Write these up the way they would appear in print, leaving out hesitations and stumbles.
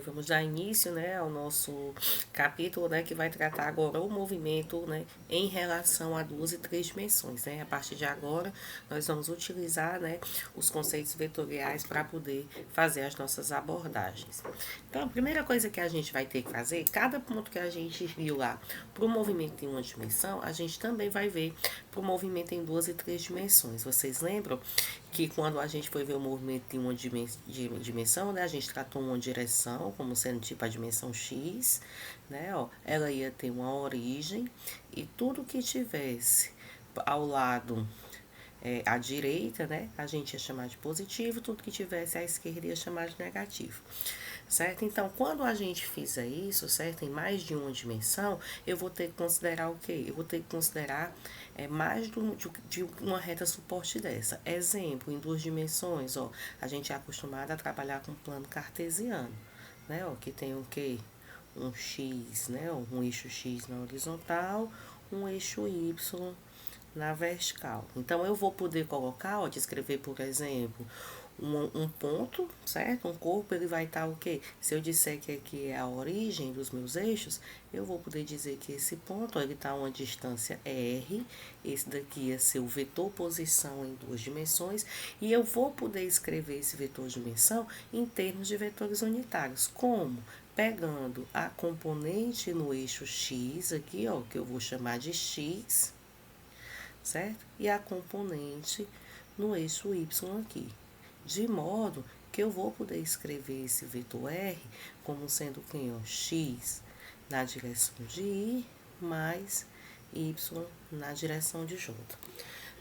Vamos dar início, né, ao nosso capítulo, né, que vai tratar agora o movimento, né, em relação a duas e três dimensões, né. A partir de agora, nós vamos utilizar, né, os conceitos vetoriais para poder fazer as nossas abordagens. Então, a primeira coisa que a gente vai ter que fazer, cada ponto que a gente viu lá para o movimento em uma dimensão, a gente também vai ver para o movimento em duas e três dimensões. Vocês lembram que quando a gente foi ver o movimento em uma dimensão, né, a gente tratou uma direção como sendo tipo a dimensão x, né, ó, ela ia ter uma origem e tudo que tivesse ao lado à direita, né, a gente ia chamar de positivo, tudo que tivesse à esquerda ia chamar de negativo. Certo? Então, quando a gente fizer isso, certo? Em mais de uma dimensão, eu vou ter que considerar o quê? Eu vou ter que considerar mais de uma reta suporte dessa. Exemplo, em duas dimensões, ó, a gente é acostumado a trabalhar com plano cartesiano, né? Ó, que tem o quê? Um X, né? Um eixo X na horizontal, um eixo Y na vertical. Então, eu vou poder colocar, ó, descrever, por exemplo, um ponto, certo? Um corpo, ele vai estar o quê? Se eu disser que aqui é a origem dos meus eixos, eu vou poder dizer que esse ponto, ó, ele está a uma distância R, esse daqui ia ser o vetor posição em duas dimensões, e eu vou poder escrever esse vetor dimensão em termos de vetores unitários. Como? Pegando a componente no eixo X, aqui, ó, que eu vou chamar de X, certo? E a componente no eixo Y aqui. De modo que eu vou poder escrever esse vetor R como sendo quem, ó, X na direção de I mais Y na direção de J.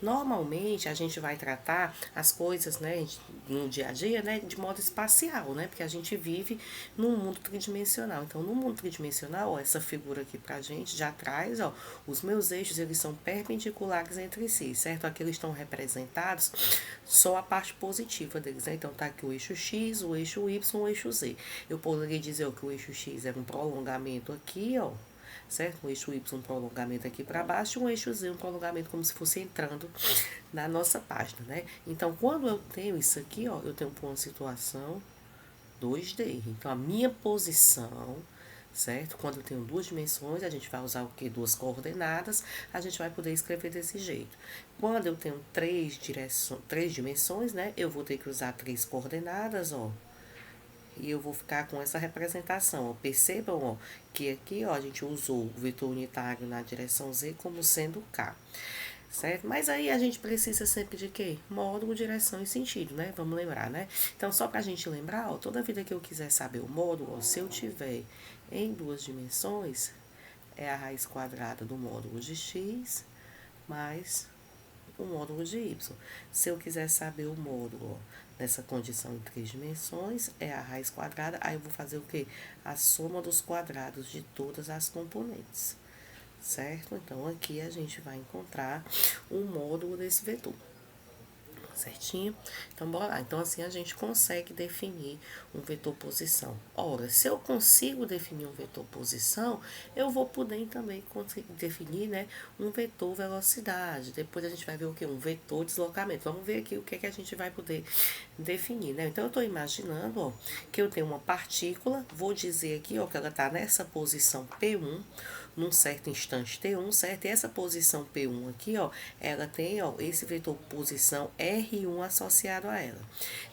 Normalmente a gente vai tratar as coisas, né, no dia a dia, né, de modo espacial, né, porque a gente vive num mundo tridimensional. Então, no mundo tridimensional, ó, essa figura aqui pra gente já traz, ó, os meus eixos, eles são perpendiculares entre si, certo? Aqui eles estão representados só a parte positiva deles, né? Então, tá aqui o eixo X, o eixo Y, o eixo Z. Eu poderia dizer ó, que o eixo X era um prolongamento aqui, ó, certo? Um eixo Y, um prolongamento aqui para baixo, um eixo Z, um prolongamento como se fosse entrando na nossa página, né? Então, quando eu tenho isso aqui, ó, eu tenho uma situação 2D. Então, a minha posição, certo? Quando eu tenho duas dimensões, a gente vai usar o que? Duas coordenadas, a gente vai poder escrever desse jeito. Quando eu tenho três dimensões, né? Eu vou ter que usar três coordenadas, ó. E eu vou ficar com essa representação, ó. Percebam, ó, que aqui, ó, a gente usou o vetor unitário na direção Z como sendo K, certo? Mas aí a gente precisa sempre de quê? Módulo, direção e sentido, né? Vamos lembrar, né? Então, só pra gente lembrar, ó, toda vida que eu quiser saber o módulo, ó, se eu tiver em duas dimensões, é a raiz quadrada do módulo de x mais o módulo de y. Se eu quiser saber o módulo, ó, nessa condição em três dimensões, é a raiz quadrada, aí eu vou fazer o quê? A soma dos quadrados de todas as componentes, certo? Então, aqui a gente vai encontrar o módulo desse vetor, certinho? Então, bora lá. Então, assim a gente consegue definir um vetor posição. Ora, se eu consigo definir um vetor posição, eu vou poder também conseguir definir, né, um vetor velocidade. Depois a gente vai ver o que? Um vetor deslocamento. Vamos ver aqui o que, que a gente vai poder definir, né? Então, eu estou imaginando, ó, que eu tenho uma partícula, vou dizer aqui, ó, que ela está nessa posição P1, num certo instante T1, certo? E essa posição P1 aqui, ó, ela tem, ó, esse vetor posição R1 associado a ela.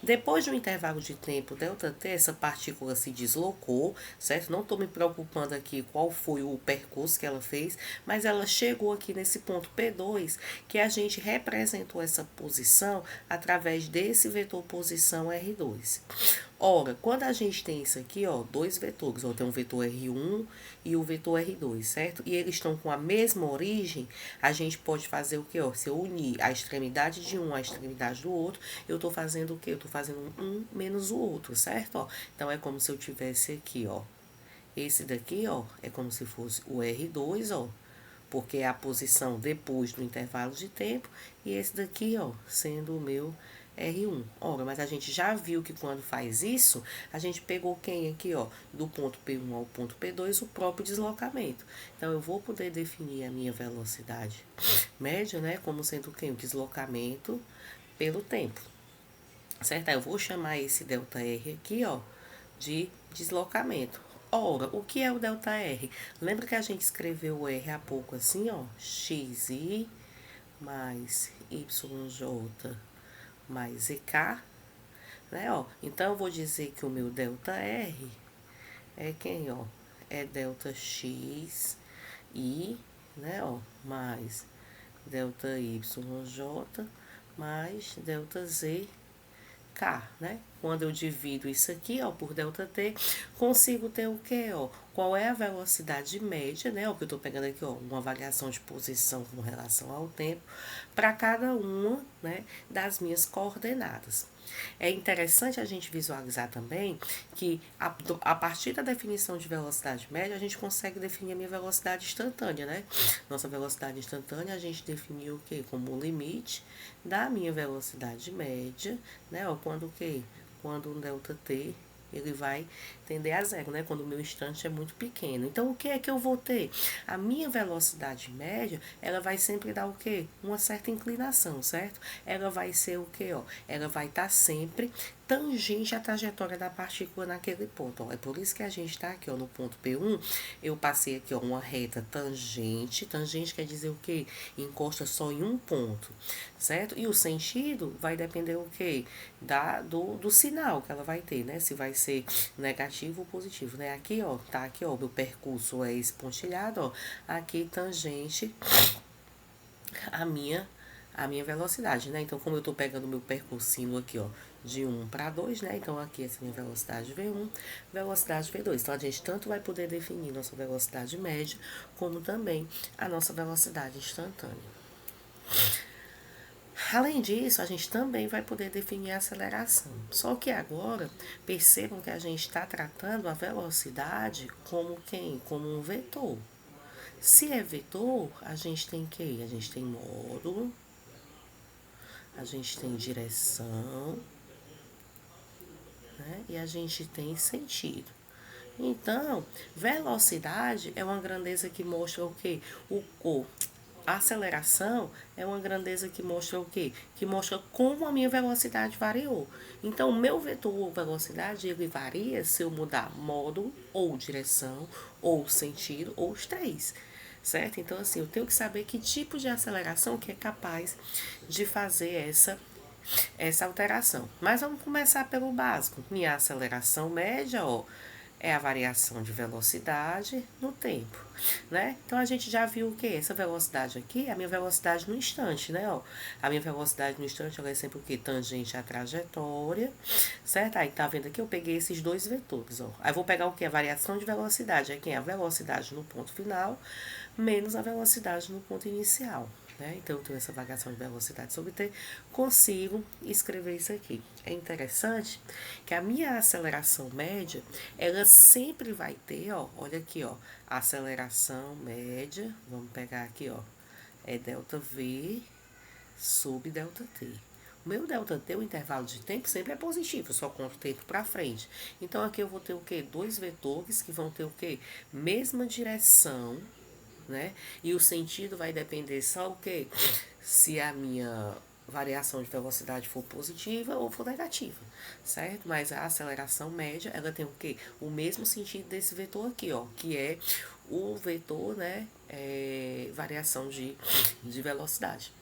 Depois de um intervalo de tempo ΔT, essa partícula se deslocou, certo? Não estou me preocupando aqui qual foi o percurso que ela fez, mas ela chegou aqui nesse ponto P2, que a gente representou essa posição através desse vetor posição R2. Ora, quando a gente tem isso aqui, ó, dois vetores, ó, tem um vetor R1 e o vetor R2, certo? E eles estão com a mesma origem, a gente pode fazer o que, ó? Se eu unir a extremidade de um à extremidade do outro, eu tô fazendo o que? Eu tô fazendo um menos o outro, certo? Ó, então, é como se eu tivesse aqui, ó, esse daqui, ó, é como se fosse o R2, ó, porque é a posição depois do intervalo de tempo, e esse daqui, ó, sendo o meu R1. Ora, mas a gente já viu que quando faz isso, a gente pegou quem aqui, ó, do ponto P1 ao ponto P2, o próprio deslocamento. Então, eu vou poder definir a minha velocidade média, né, como sendo quem? O deslocamento pelo tempo, certo? Aí eu vou chamar esse ΔR aqui, ó, de deslocamento. Ora, o que é o ΔR? Lembra que a gente escreveu o R há pouco assim, ó? XI mais YJ mais EK, né, ó? Então, eu vou dizer que o meu ΔR é quem, ó? É ΔX I, né, ó? Mais ΔYJ mais ΔZ K, né? Quando eu divido isso aqui, ó, por ΔT, consigo ter o quê, ó? Qual é a velocidade média, né? O que eu tô pegando aqui, ó, uma variação de posição com relação ao tempo, para cada uma, né, das minhas coordenadas. É interessante a gente visualizar também que a partir da definição de velocidade média, a gente consegue definir a minha velocidade instantânea, né? Nossa velocidade instantânea a gente definiu o quê? Como o limite da minha velocidade média, né? Ó, quando o quê? Quando um ΔT ele vai tender a zero, né? Quando o meu instante é muito pequeno. Então, o que é que eu vou ter? A minha velocidade média, ela vai sempre dar o quê? Uma certa inclinação, certo? Ela vai ser o quê, ó? Ela vai estar sempre tangente à trajetória da partícula naquele ponto, ó. É por isso que a gente está aqui, ó, no ponto P1, eu passei aqui, ó, uma reta tangente. Tangente quer dizer o quê? Encosta só em um ponto, certo? E o sentido vai depender o quê? Do sinal que ela vai ter, né? Se vai ser negativo ou positivo, né? Aqui, ó, tá aqui, ó, meu percurso é esse pontilhado, ó. Aqui, tangente a minha a minha velocidade, né? Então, como eu tô pegando meu percursinho aqui, ó, de 1 para 2, né? Então, aqui essa é a minha velocidade V1, velocidade V2. Então, a gente tanto vai poder definir nossa velocidade média, como também a nossa velocidade instantânea. Além disso, a gente também vai poder definir a aceleração. Só que agora, percebam que a gente está tratando a velocidade como quem? Como um vetor. Se é vetor, a gente tem que? A gente tem módulo, a gente tem direção, né? E a gente tem sentido. Então, velocidade é uma grandeza que mostra o quê? A aceleração é uma grandeza que mostra o quê? Que mostra como a minha velocidade variou. Então, o meu vetor velocidade, ele varia se eu mudar módulo, ou direção, ou sentido, ou os três. Certo? Então, assim, eu tenho que saber que tipo de aceleração que é capaz de fazer essa alteração. Mas vamos começar pelo básico. Minha aceleração média, ó, é a variação de velocidade no tempo, né? Então, a gente já viu o que? Essa velocidade aqui é a minha velocidade no instante, né? Ó, a minha velocidade no instante, ela é sempre o que? Tangente à trajetória, certo? Aí, tá vendo aqui? Eu peguei esses dois vetores, ó. Aí, vou pegar o que? A variação de velocidade. É quem? A velocidade no ponto final, menos a velocidade no ponto inicial. Né? Então, eu tenho essa variação de velocidade sobre t, consigo escrever isso aqui. É interessante que a minha aceleração média, ela sempre vai ter, ó, olha aqui, ó, aceleração média, vamos pegar aqui, ó, é ΔV sobre ΔT. O meu ΔT, o intervalo de tempo, sempre é positivo, eu só conto o tempo para frente. Então, aqui eu vou ter o quê? Dois vetores que vão ter o quê? Mesma direção, né? E o sentido vai depender só o quê? Se a minha variação de velocidade for positiva ou for negativa, certo? Mas a aceleração média, ela tem o quê? O mesmo sentido desse vetor aqui, ó, que é o vetor, né, variação de velocidade.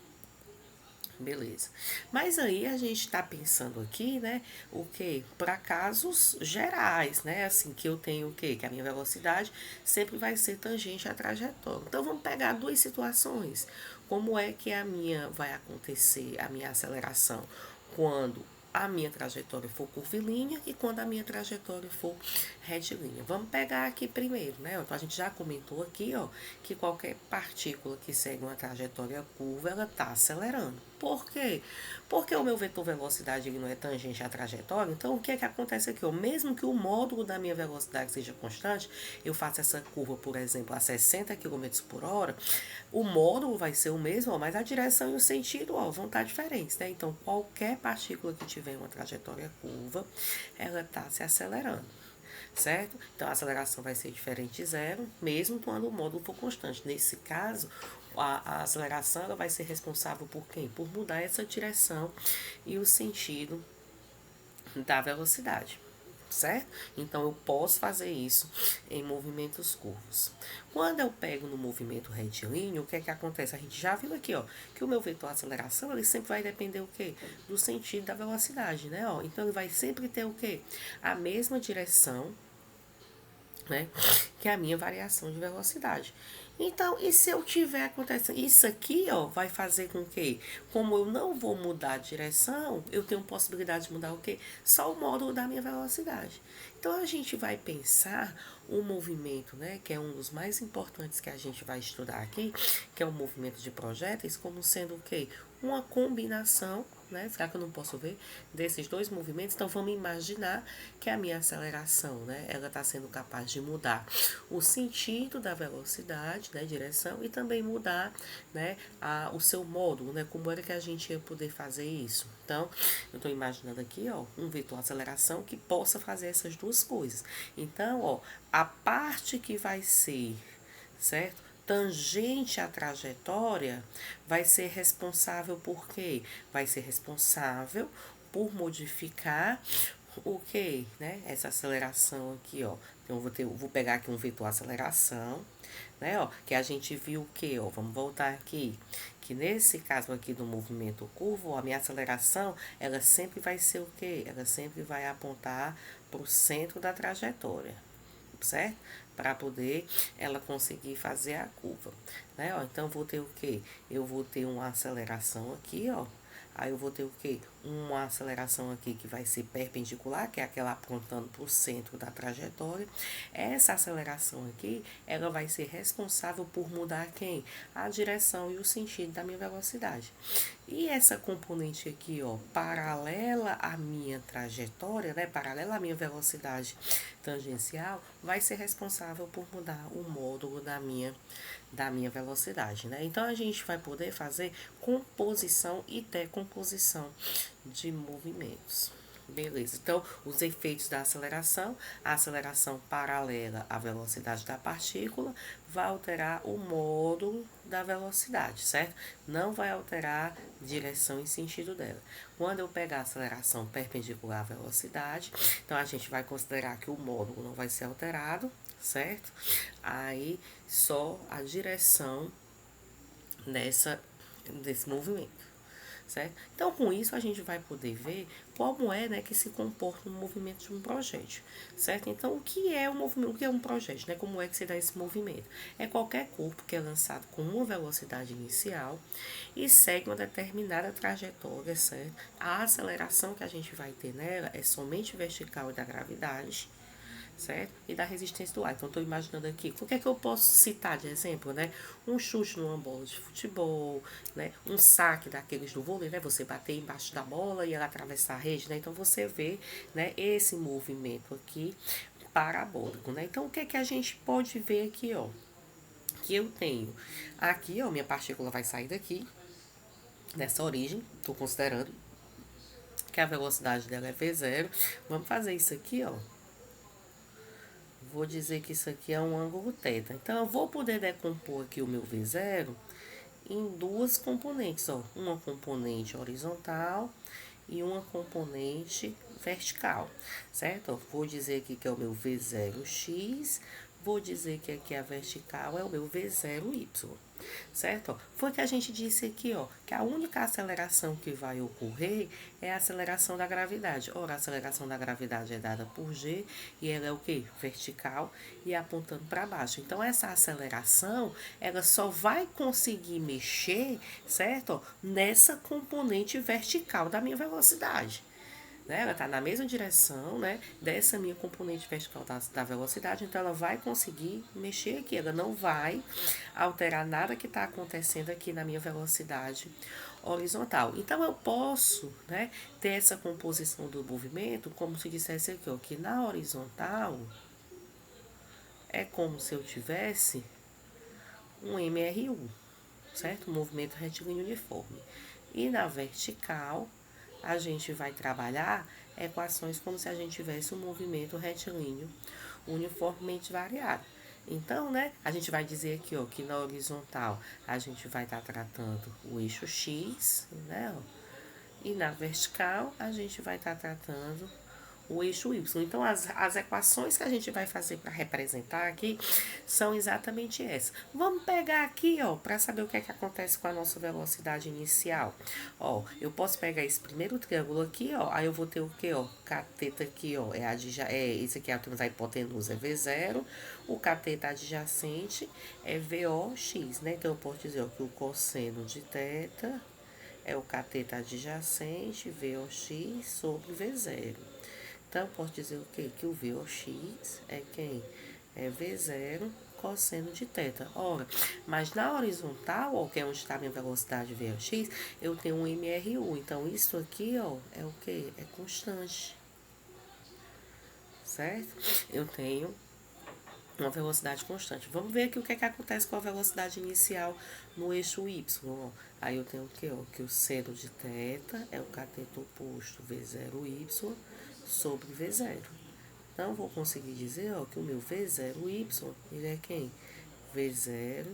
Beleza. Mas aí a gente tá pensando aqui, né, o quê? Para casos gerais, né? Assim, que eu tenho o quê? Que a minha velocidade sempre vai ser tangente à trajetória. Então, vamos pegar duas situações. Como é que a minha vai acontecer, a minha aceleração? Quando a minha trajetória for curvilínea e quando a minha trajetória for retilínea. Vamos pegar aqui primeiro, né? Então, a gente já comentou aqui, ó, que qualquer partícula que segue uma trajetória curva, ela tá acelerando. Por quê? Porque o meu vetor velocidade ele não é tangente à trajetória, então o que é que acontece aqui? Ó? Mesmo que o módulo da minha velocidade seja constante, eu faço essa curva, por exemplo, a 60 km por hora, o módulo vai ser o mesmo, ó, mas a direção e o sentido ó, vão estar diferentes, né? Então, qualquer partícula que tiver uma trajetória curva, ela está se acelerando. Certo? Então, a aceleração vai ser diferente de zero, mesmo quando o módulo for constante. Nesse caso, a aceleração ela vai ser responsável por quem? Por mudar essa direção e o sentido da velocidade. certo? Então, eu posso fazer isso em movimentos curvos. Quando eu pego no movimento retilíneo, o que é que acontece? A gente já viu aqui, ó, que o meu vetor aceleração, ele sempre vai depender o quê? Do sentido da velocidade, né? Ó, então, ele vai sempre ter o quê? A mesma direção, né? Que é a minha variação de velocidade. Então, e se eu tiver acontecendo isso aqui, ó, vai fazer com que, como eu não vou mudar a direção, eu tenho possibilidade de mudar o quê? Só o módulo da minha velocidade. Então, a gente vai pensar o movimento, né, que é um dos mais importantes que a gente vai estudar aqui, que é o movimento de projéteis, como sendo o quê? Uma combinação, né? Será que eu não posso ver desses dois movimentos? Então, vamos imaginar que a minha aceleração, né? Ela está sendo capaz de mudar o sentido da velocidade, né? Direção, e também mudar, né? O seu módulo, né? Como era que a gente ia poder fazer isso? Então, eu estou imaginando aqui, ó, um vetor aceleração que possa fazer essas duas coisas. Então, ó, a parte que vai ser, certo? Tangente à trajetória vai ser responsável por quê? Vai ser responsável por modificar o que, né? Essa aceleração aqui, ó. Então, vou pegar aqui um vetor aceleração, né? Ó, que a gente viu o que, ó. Vamos voltar aqui. Que nesse caso aqui do movimento curvo, ó, a minha aceleração, ela sempre vai ser o quê? Ela sempre vai apontar para o centro da trajetória, certo? Para poder ela conseguir fazer a curva, né? Ó, então, vou ter o quê? Eu vou ter uma aceleração aqui, ó. Aí eu vou ter o quê? Uma aceleração aqui que vai ser perpendicular, que é aquela apontando para o centro da trajetória. Essa aceleração aqui, ela vai ser responsável por mudar quem? A direção e o sentido da minha velocidade. E essa componente aqui, ó, paralela à minha trajetória, né? Paralela à minha velocidade tangencial, vai ser responsável por mudar o módulo da minha velocidade, né? Então, a gente vai poder fazer composição e decomposição de movimentos. Beleza, então, os efeitos da aceleração, a aceleração paralela à velocidade da partícula vai alterar o módulo da velocidade, certo? Não vai alterar direção e sentido dela. Quando eu pegar a aceleração perpendicular à velocidade, então a gente vai considerar que o módulo não vai ser alterado, certo? Aí, só a direção desse movimento, certo? Então, com isso, a gente vai poder ver como é, né, que se comporta o movimento de um projétil, certo? Então, o que é o movimento, o que é um projétil, né? Como é que se dá esse movimento? É qualquer corpo que é lançado com uma velocidade inicial e segue uma determinada trajetória, certo? A aceleração que a gente vai ter nela é somente vertical e da gravidade, certo? E da resistência do ar. Então, estou imaginando aqui, o que é que eu posso citar de exemplo, né? Um chute numa bola de futebol, né? Um saque daqueles do vôlei, né? Você bater embaixo da bola e ela atravessar a rede, né? Então, você vê, né, esse movimento aqui parabólico, né? Então, o que é que a gente pode ver aqui, ó? Que eu tenho aqui, ó, minha partícula vai sair daqui, nessa origem, estou considerando que a velocidade dela é v0. Vamos fazer isso aqui, ó. Vou dizer que isso aqui é um ângulo θ. Então, eu vou poder decompor aqui o meu V0 em duas componentes, ó. Uma componente horizontal e uma componente vertical, certo? Vou dizer aqui que é o meu V0x, vou dizer que aqui a vertical é o meu V0y, certo? Foi que a gente disse aqui, ó, que a única aceleração que vai ocorrer é a aceleração da gravidade. Ora, a aceleração da gravidade é dada por G e ela é o quê? Vertical e apontando para baixo. Então, essa aceleração, ela só vai conseguir mexer, certo? Nessa componente vertical da minha velocidade. Né? Ela está na mesma direção, né, dessa minha componente vertical da velocidade, então ela vai conseguir mexer aqui, ela não vai alterar nada que está acontecendo aqui na minha velocidade horizontal. Então, eu posso, né, ter essa composição do movimento como se dissesse aqui, ó, que na horizontal é como se eu tivesse um MRU, certo? Um movimento retilíneo uniforme. E na vertical, a gente vai trabalhar equações como se a gente tivesse um movimento retilíneo uniformemente variado. Então, né, a gente vai dizer aqui, ó, que na horizontal a gente vai estar tratando o eixo X, né, ó, e na vertical a gente vai estar tratando o eixo Y. Então, as equações que a gente vai fazer para representar aqui são exatamente essas. Vamos pegar aqui, ó, para saber o que é que acontece com a nossa velocidade inicial. Ó, eu posso pegar esse primeiro triângulo aqui, ó, aí eu vou ter o que, ó? Cateto aqui, ó, esse aqui temos a hipotenusa, é V0, o cateto adjacente é VOX, né? Então, eu posso dizer, ó, que o cosseno de θ é o cateto adjacente, VOX, sobre V0. Então, posso dizer o quê? Que o VOX é quem? É V0 cosseno de θ. Ora, mas na horizontal, ó, que é onde está a minha velocidade VOX, eu tenho um MRU. Então, isso aqui, ó, é o quê? É constante. Certo? Eu tenho uma velocidade constante. Vamos ver aqui o que é que acontece com a velocidade inicial no eixo Y. Ó. Aí eu tenho o quê? Ó? Que o seno de θ é o cateto oposto V0Y sobre V0. Então, vou conseguir dizer, ó, que o meu V0Y, ele é quem? V0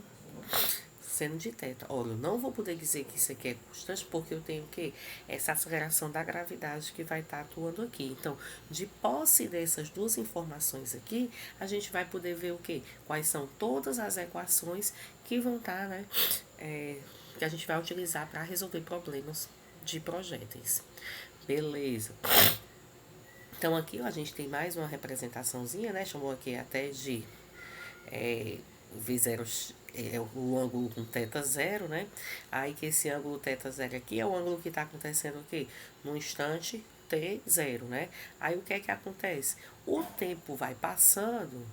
seno de θ. Olha, eu não vou poder dizer que isso aqui é constante, porque eu tenho o quê? Essa aceleração da gravidade que vai estar atuando aqui. Então, de posse dessas duas informações aqui, a gente vai poder ver o quê? Quais são todas as equações que vão estar, né? Que a gente vai utilizar para resolver problemas de projéteis. Beleza. Então, aqui ó, a gente tem mais uma representaçãozinha, né? Chamou aqui até de V0 o ângulo com θ0, né? Aí que esse ângulo θ0 aqui é o ângulo que está acontecendo aqui no instante t0, né? Aí o que é que acontece? O tempo vai passando,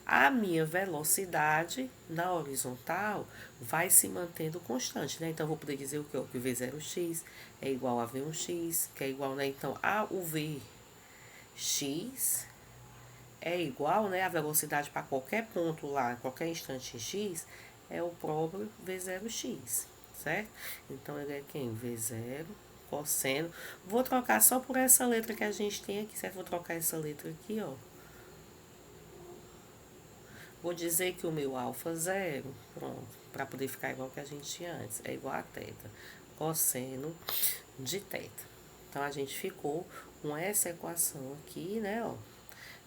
a minha velocidade na horizontal vai se mantendo constante, né? Então, eu vou poder dizer o que? Que o V0x é igual a V1x, que é igual, né? Então, o Vx é igual, né? A velocidade para qualquer ponto lá, qualquer instante em x, é o próprio V0x, certo? Então, ele é quem? V0 cosseno. Vou trocar só por essa letra que a gente tem aqui, certo? Vou trocar essa letra aqui, ó. Vou dizer que o meu alfa zero, pronto, para poder ficar igual que a gente tinha antes, é igual a θ, cosseno de θ. Então, a gente ficou com essa equação aqui, né, ó,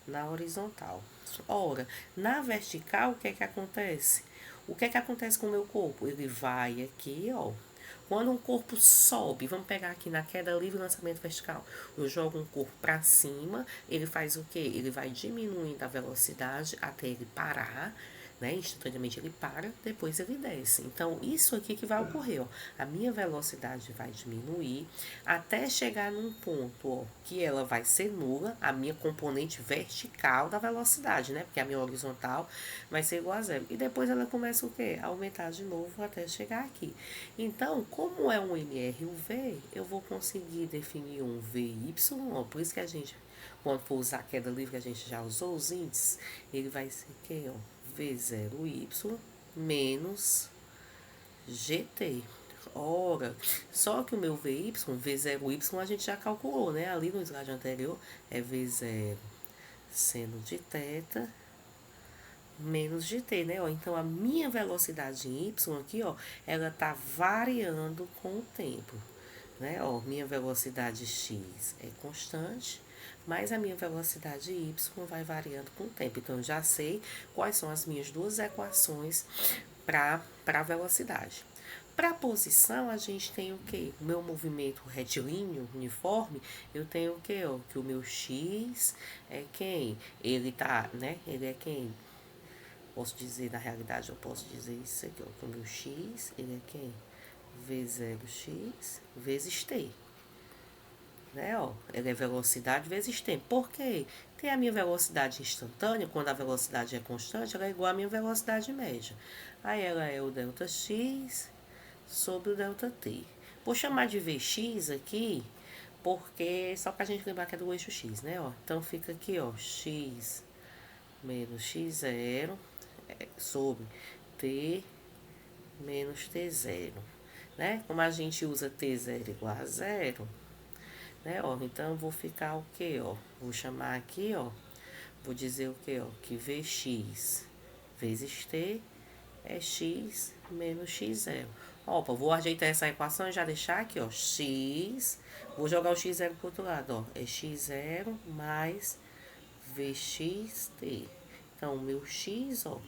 na horizontal. Ora, na vertical, o que é que acontece? O que é que acontece com o meu corpo? Ele vai aqui, ó. Quando um corpo sobe, vamos pegar aqui na queda livre e lançamento vertical. Eu jogo um corpo para cima, ele faz o quê? Ele vai diminuindo a velocidade até ele parar, né? Instantaneamente ele para, depois ele desce. Então, isso aqui que vai ocorrer, ó. A minha velocidade vai diminuir até chegar num ponto, ó, que ela vai ser nula, a minha componente vertical da velocidade, né? Porque a minha horizontal vai ser igual a zero. E depois ela começa o quê? A aumentar de novo até chegar aqui. Então, como é um MRUV, eu vou conseguir definir um VY, ó, por isso que a gente, quando for usar a queda livre, a gente já usou os índices, ele vai ser quem, ó? V0Y menos GT. Ora, só que o meu VY, V0Y, a gente já calculou, né? Ali no slide anterior, é V0 seno de θ menos GT, né? Ó, então, a minha velocidade em Y aqui, ó, ela tá variando com o tempo, né? Ó, minha velocidade X é constante, mas a minha velocidade Y vai variando com o tempo. Então, eu já sei quais são as minhas duas equações para a velocidade. Para a posição, a gente tem o quê? O meu movimento retilíneo, uniforme, eu tenho o quê? Ó, que o meu X é quem? Ele tá, né? Ele é quem? Posso dizer, na realidade, eu posso dizer isso aqui, ó, que o meu X, ele é quem? V0x vezes T. Né, ó, ele é velocidade vezes tempo. Por quê? Tem a minha velocidade instantânea, quando a velocidade é constante, ela é igual à minha velocidade média. Aí ela é o ΔX sobre o ΔT. Vou chamar de Vx aqui, porque só pra gente lembrar que é do eixo X, né, ó. Então, fica aqui, ó, X menos X0 sobre T menos T0, né? Como a gente usa T0 igual a zero, né, ó, então, vou ficar o quê, ó? Vou chamar aqui, ó, vou dizer o quê, ó? Que Vx vezes T é x menos x0. Opa, vou ajeitar essa equação e já deixar aqui, ó, x, vou jogar o x0 pro outro lado, ó, é x0 mais vxt. Então, o meu x, ó,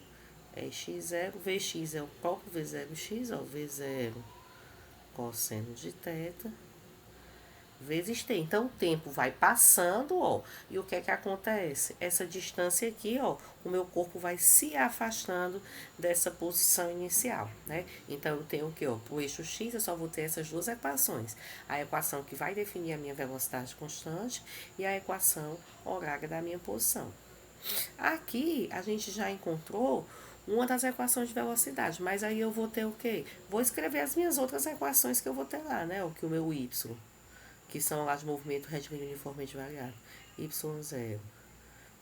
é x0, vx é o próprio v0x, ó, v0 cosseno de θ, vezes t. Então, o tempo vai passando, ó, e o que é que acontece? Essa distância aqui, ó, o meu corpo vai se afastando dessa posição inicial, né? Então, eu tenho o que, ó, pro eixo x, eu só vou ter essas duas equações. A equação que vai definir a minha velocidade constante e a equação horária da minha posição. Aqui, a gente já encontrou uma das equações de velocidade, mas aí eu vou ter o quê? Vou escrever as minhas outras equações que eu vou ter lá, né? O que o meu y, que são lá de movimento retilíneo uniformemente variável. Y0,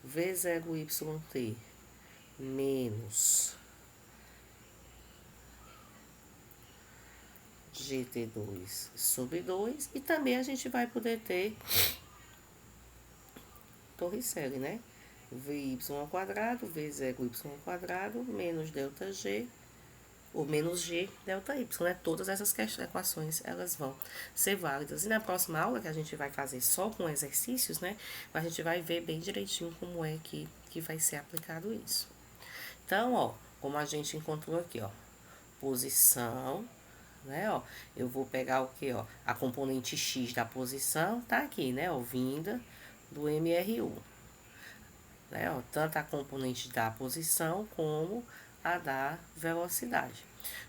V0YT, menos GT2 sobre 2. E também a gente vai poder ter Torricelli, né? Vy ao quadrado, V0Y ao quadrado, menos delta G, ou menos G delta Y, né? Todas essas equações, elas vão ser válidas. E na próxima aula, que a gente vai fazer só com exercícios, né? A gente vai ver bem direitinho como é que vai ser aplicado isso. Então, ó, como a gente encontrou aqui, ó, posição, né, ó, eu vou pegar o que, ó, a componente x da posição tá aqui, né, ó, vinda do MRU. Né, ó, tanto a componente da posição como a da velocidade.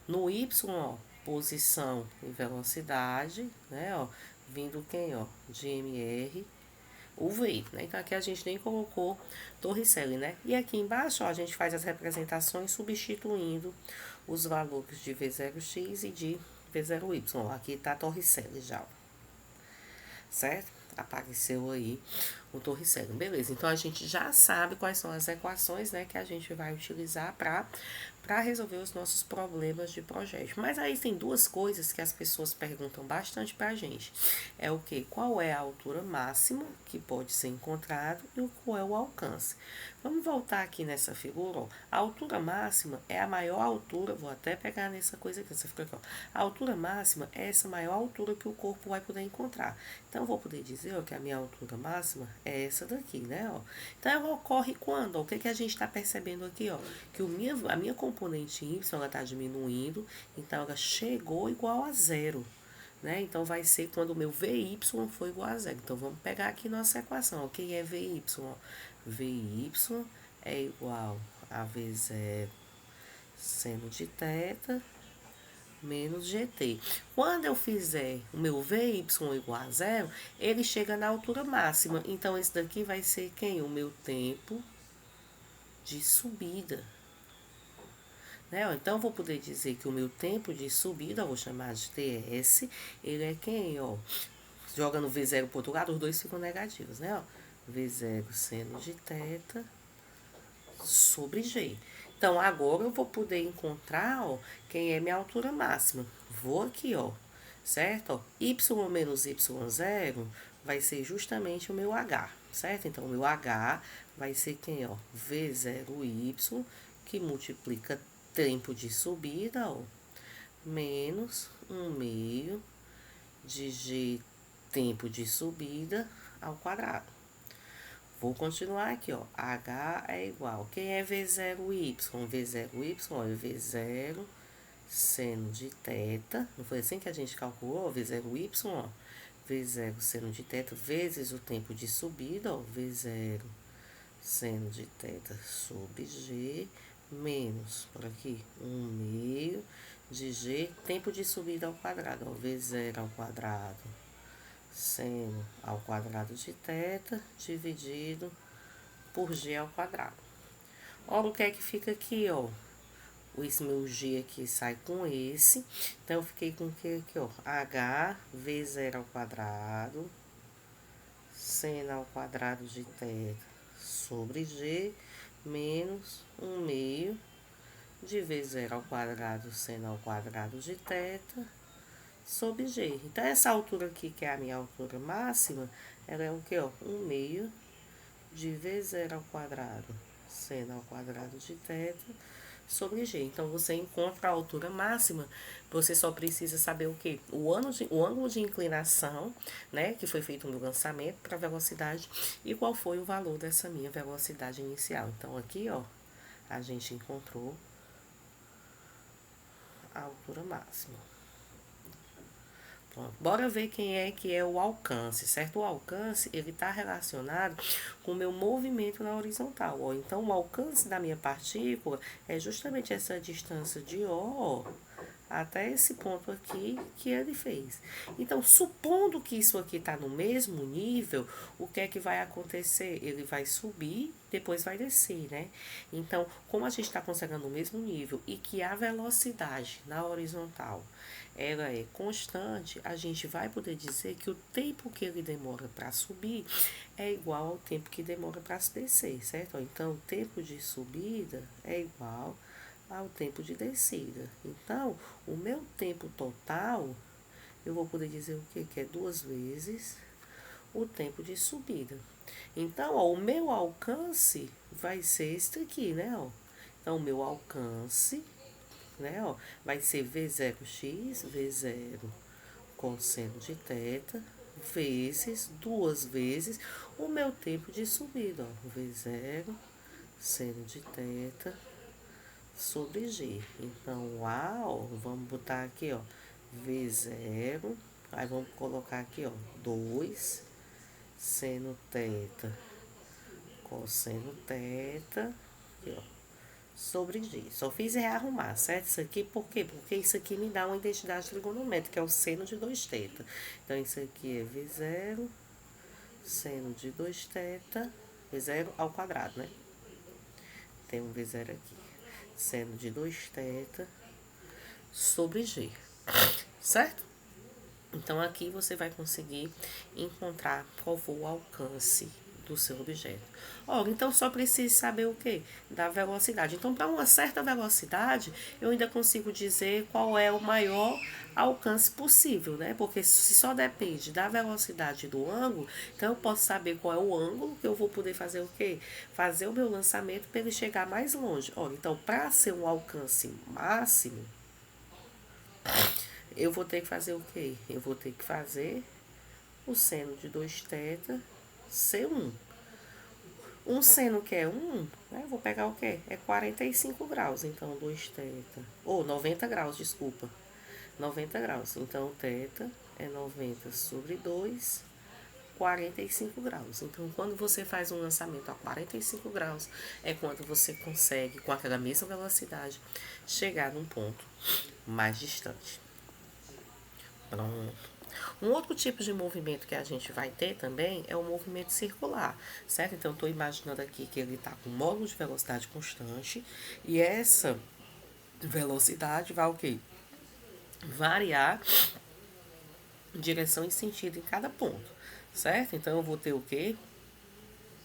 No y, ó, posição e velocidade, né, ó, vindo quem, ó, de MR, o V, né? Então, aqui a gente nem colocou Torricelli, né? E aqui embaixo, ó, a gente faz as representações substituindo os valores de V0x e de V0y. Ó, aqui tá Torricelli já, ó. Certo? Apareceu aí o Torricelli. Beleza, então a gente já sabe quais são as equações, né, que a gente vai utilizar para resolver os nossos problemas de projétil. Mas aí tem duas coisas que as pessoas perguntam bastante pra gente. É o que? Qual é a altura máxima que pode ser encontrado e qual é o alcance. Vamos voltar aqui nessa figura, ó. A altura máxima é a maior altura, vou até pegar nessa coisa aqui, essa figura aqui, ó. A altura máxima é essa maior altura que o corpo vai poder encontrar. Então, eu vou poder dizer, ó, que a minha altura máxima é essa daqui, né, ó. Então, ela ocorre quando? Ó, o que que a gente está percebendo aqui, ó? Que a minha componente y, ela está diminuindo, então ela chegou igual a zero, né? Então, vai ser quando o meu VY for igual a zero. Então, vamos pegar aqui nossa equação, ó. Quem é VY? Ó? VY é igual a V0 seno de θ menos GT. Quando eu fizer o meu VY igual a zero, ele chega na altura máxima. Então, esse daqui vai ser quem? O meu tempo de subida. Né? Então, eu vou poder dizer que o meu tempo de subida, eu vou chamar de TS, ele é quem? Ó, joga no V0 para o outro lado, os dois ficam negativos, né? Ó, V0 seno de θ sobre G. Então, agora eu vou poder encontrar, ó, quem é minha altura máxima. Vou aqui, ó, certo? Ó, y menos y0 vai ser justamente o meu H, certo? Então, o meu H vai ser quem, ó, V0y, que multiplica tempo de subida, ó, menos 1/2 de G tempo de subida ao quadrado. Vou continuar aqui, ó. H é igual. Quem é V0y? V0y, ó, é V0 seno de θ. Não foi assim que a gente calculou? V0y, ó. V0 seno de θ vezes o tempo de subida, ó. V0 seno de θ sobre G, menos, por aqui, 1/2 de G, tempo de subida ao quadrado, ó. V0 ao quadrado seno ao quadrado de θ dividido por G ao quadrado. Olha o que é que fica aqui, ó. Esse meu G aqui sai com esse. Então, eu fiquei com o que aqui, ó? H, V0 ao quadrado, seno ao quadrado de θ sobre G, menos 1/2 de V0 ao quadrado, seno ao quadrado de θ sobre G. Então, essa altura aqui, que é a minha altura máxima, ela é o que, ó? 1/2 de V0 ao quadrado, seno ao quadrado de θ, sobre G. Então, você encontra a altura máxima, você só precisa saber o quê? O ângulo de inclinação, né, que foi feito no lançamento para a velocidade e qual foi o valor dessa minha velocidade inicial. Então, aqui, ó, a gente encontrou a altura máxima. Pronto. Bora ver quem é que é o alcance, certo? O alcance, ele está relacionado com o meu movimento na horizontal, ó. Então, o alcance da minha partícula é justamente essa distância de O até esse ponto aqui que ele fez. Então, supondo que isso aqui está no mesmo nível, o que é que vai acontecer? Ele vai subir, depois vai descer, né? Então, como a gente está considerando o mesmo nível e que a velocidade na horizontal ela é constante, a gente vai poder dizer que o tempo que ele demora para subir é igual ao tempo que demora para descer, certo? Então, o tempo de subida é igual ao tempo de descida. Então, o meu tempo total, eu vou poder dizer o quê? Que é 2 vezes o tempo de subida. Então, ó, o meu alcance vai ser este aqui, né, ó. Então, o meu alcance, né, ó, vai ser V0x, V0 cosseno de θ, vezes, 2 vezes, o meu tempo de subida, ó, V0 seno de θ sobre G. Então, A, ó, vamos botar aqui, ó, V0, aí vamos colocar aqui, ó, 2 seno θ cosseno θ, aqui, ó, sobre G. Só fiz rearrumar, certo? Isso aqui, por quê? Porque isso aqui me dá uma identidade trigonométrica, que é o seno de 2θ. Então, isso aqui é V0 seno de 2θ, V0 ao quadrado, né? Tem um V0 aqui. Seno de 2θ sobre G, certo? Então, aqui você vai conseguir encontrar qual for o alcance do seu objeto. Ora, então só preciso saber o quê? Da velocidade. Então, para uma certa velocidade, eu ainda consigo dizer qual é o maior alcance possível, né? Porque se só depende da velocidade do ângulo, então eu posso saber qual é o ângulo que eu vou poder fazer o quê? Fazer o meu lançamento para ele chegar mais longe. Ora, então, para ser um alcance máximo, eu vou ter que fazer o quê? Eu vou ter que fazer o seno de 2θ ser 1. Um seno que é 1, né? Eu vou pegar o quê? É 45 graus. Então, 2θ. Ou 90 graus, desculpa. 90 graus. Então, θ é 90 sobre 2, 45 graus. Então, quando você faz um lançamento a 45 graus, é quando você consegue, com aquela mesma velocidade, chegar num ponto mais distante. Pronto. Um outro tipo de movimento que a gente vai ter também é o movimento circular, certo? Então, estou imaginando aqui que ele está com módulo de velocidade constante e essa velocidade vai o quê? Variar direção e sentido em cada ponto, certo? Então, eu vou ter o quê?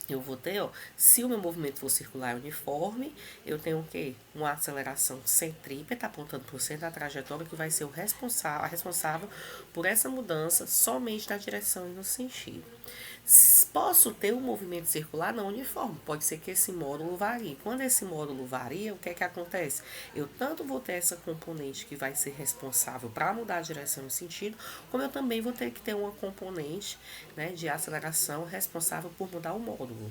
Eu vou ter, ó, se o meu movimento for circular uniforme, eu tenho o quê? Uma aceleração centrípeta, apontando para o centro da trajetória, que vai ser a responsável por essa mudança somente na direção e no sentido. Posso ter um movimento circular não uniforme, pode ser que esse módulo varie. Quando esse módulo varia, o que é que acontece? Eu tanto vou ter essa componente que vai ser responsável para mudar a direção e o sentido, como eu também vou ter que ter uma componente, né, de aceleração responsável por mudar o módulo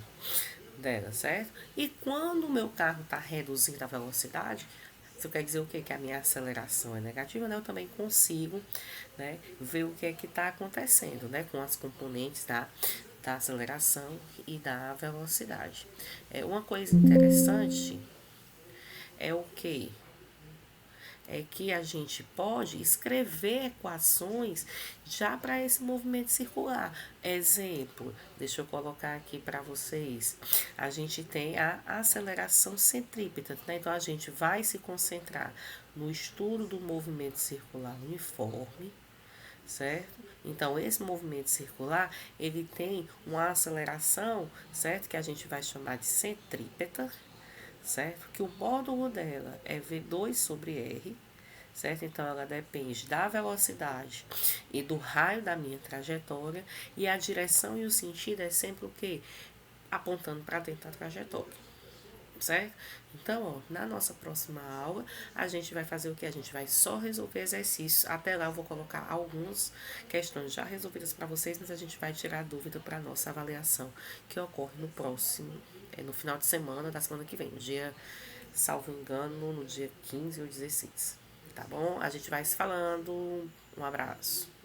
dela, certo? E quando o meu carro está reduzindo a velocidade, isso quer dizer o quê? Que a minha aceleração é negativa, né? Eu também consigo, né, ver o que é que está acontecendo, né, com as componentes da aceleração e da velocidade. Uma coisa interessante é o que? É que a gente pode escrever equações já para esse movimento circular. Exemplo, deixa eu colocar aqui para vocês. A gente tem a aceleração centrípeta, né? Então, a gente vai se concentrar no estudo do movimento circular uniforme, certo? Então, esse movimento circular, ele tem uma aceleração, certo? Que a gente vai chamar de centrípeta, certo? Que o módulo dela é V2 sobre R, certo? Então, ela depende da velocidade e do raio da minha trajetória, e a direção e o sentido é sempre o quê? Apontando para dentro da trajetória. certo? Então, ó, na nossa próxima aula, a gente vai fazer o que? A gente vai só resolver exercícios. Até lá eu vou colocar algumas questões já resolvidas para vocês, mas a gente vai tirar dúvida para nossa avaliação, que ocorre no próximo, no final de semana da semana que vem, no dia, salvo engano, no dia 15 ou 16. Tá bom? A gente vai se falando. Um abraço.